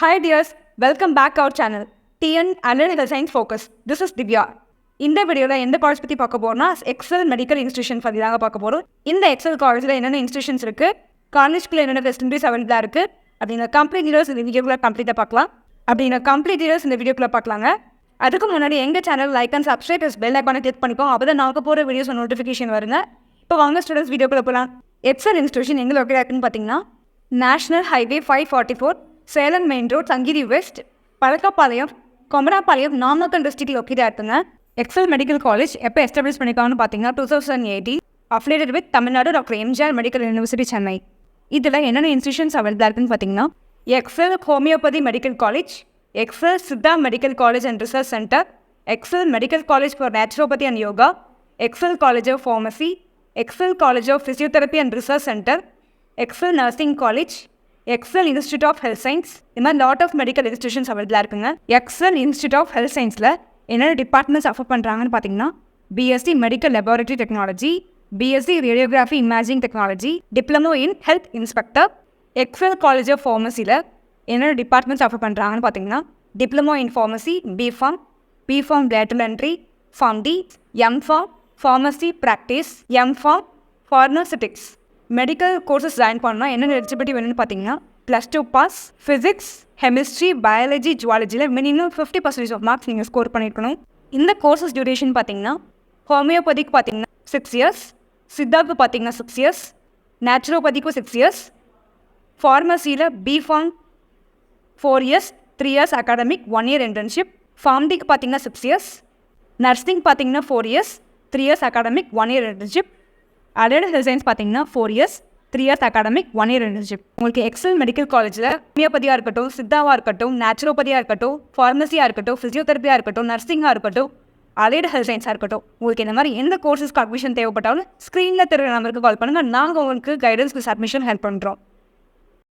Hi dears, welcome back our channel TN Analytical Science Focus. This is Divya. இந்த வீடியோவில் எந்த college பற்றி பார்க்க போகிறோம்னா எக்ஸல் மெடிக்கல் இன்ஸ்டியூஷன் பற்றி தாங்க பார்க்க போகிறோம். இந்த எக்ஸல் காலேஜில் என்னென்ன இன்ஸ்டியூஷன்ஸ் இருக்குது, காலேஜ்குள்ளே என்னென்ன ஃபெசிலிட்டிஸ் அவைலபிளாக இருக்குது அப்படிங்கிற கம்ப்ளீட் டீடைல்ஸ் இந்த வீடியோக்குள்ளே கம்ப்ளீட்டாக பார்க்கலாம். இந்த வீடியோக்குள்ளே பார்க்கலாங்க. அதுக்கு முன்னாடி எங்கள் channel like and subscribe bell ஐக்கானை கிளிக் பண்ணிக்கோ. அப்போ தான் நாங்கள் போகிற வீடியோஸ் நோட்டிஃபிகேஷன் வருங்க. இப்போ வாங்க ஸ்டூடெண்ட்ஸ் வீடியோக்குள்ளே போகலாம். எக்ஸல் இன்ஸ்டியூஷன் எங்கே லொக்கேட் ஆகுதுன்னு பார்த்தீங்கன்னா national highway 544 Salem main road, Sankari west, Palakkapalayam, Komarapalayam, Namakkal district locate ஆகுதுங்க. எக்ஸல் மெடிக்கல் காலேஜ் எப்போ எஸ்டாப்ளிஷ் பண்ணியிருக்காங்கன்னு பார்த்தீங்கன்னா 2018 affiliated with Tamil Nadu doctor MGR medical university Chennai. இதில் என்னென்ன இன்ஸ்டியூஷன்ஸ் அவைலபிளாக இருக்குன்னு பார்த்தீங்கன்னா Excel homeopathy medical college, Excel Siddha medical college and research centre, Excel medical college for naturopathy and yoga, Excel college of pharmacy, Excel college of physiotherapy and research centre, XL nursing college, Excel institute of health science. இது மாதிரி lot of medical institutions அவைலபிளாக இருக்குங்க. XL institute of health சயின்ஸில் என்னென்ன departments offer பண்ணுறாங்கன்னு பார்த்தீங்கன்னா BSc medical laboratory technology, BSc radiography imaging technology, diploma in health inspector. Excel college of ஃபார்மசியில் என்னென்ன டிபார்ட்மெண்ட்ஸ் ஆஃபர் பண்ணுறாங்கன்னு பார்த்தீங்கன்னா diploma in pharmacy, BPharm, BPharm lateral entry, Pharm D, MPharm, pharmacy practice, MPharm, pharmaceutics. Medical courses join பண்ணால் என்னென்ன eligibility வேணும்னு பார்த்தீங்கன்னா +2 pass, physics, chemistry, biology, ஜுவாலஜியில் minimum 50% of marks நீங்கள் ஸ்கோர் பண்ணியிருக்கணும். இந்த கோர்சஸ் டியூரேஷன் பார்த்தீங்கன்னா ஹோமியோபதிக்கு பார்த்தீங்கன்னா 6 இயர்ஸ், சித்தாவுக்கு பார்த்தீங்கன்னா 6 இயர்ஸ், நேச்சுரோபதிக்கும் 6 இயர்ஸ், ஃபார்மசியில் BPharm 4 years, 3 years academic, 1 year internship, ஃபார்ம்டிக்கு பார்த்தீங்கன்னா 6 இயர்ஸ், நர்சிங் பார்த்தீங்கன்னா 4 years, 3 years academic, 1 year internship, allied health science பார்த்தீங்கன்னா 4 years, 3 years academic, 1 year internship. உங்களுக்கு எக்ஸல் மெடிக்கல் காலேஜில் ஹோமியோபதியாக இருக்கட்டும், சித்தாவாக இருக்கட்டும், நேச்சுரோபதியாக இருக்கட்டும், ஃபார்மசியாக இருக்கட்டும், ஃபிசியோதெரப்பியாக இருக்கட்டும், நர்சிங்காக இருக்கட்டும், அலைடு ஹெல்த் சயின்ஸாக இருக்கட்டும், உங்களுக்கு இந்த மாதிரி எந்த கோர்சஸ்க்கு அட்மிஷன் தேவைப்பட்டாலும் ஸ்க்ரீனில் தெரிகிற நம்பருக்கு கால் பண்ணுங்கள். நாங்கள் உங்களுக்கு கைடன்ஸ்க்கு அட்மிஷன் ஹெல்ப் பண்ணுறோம்.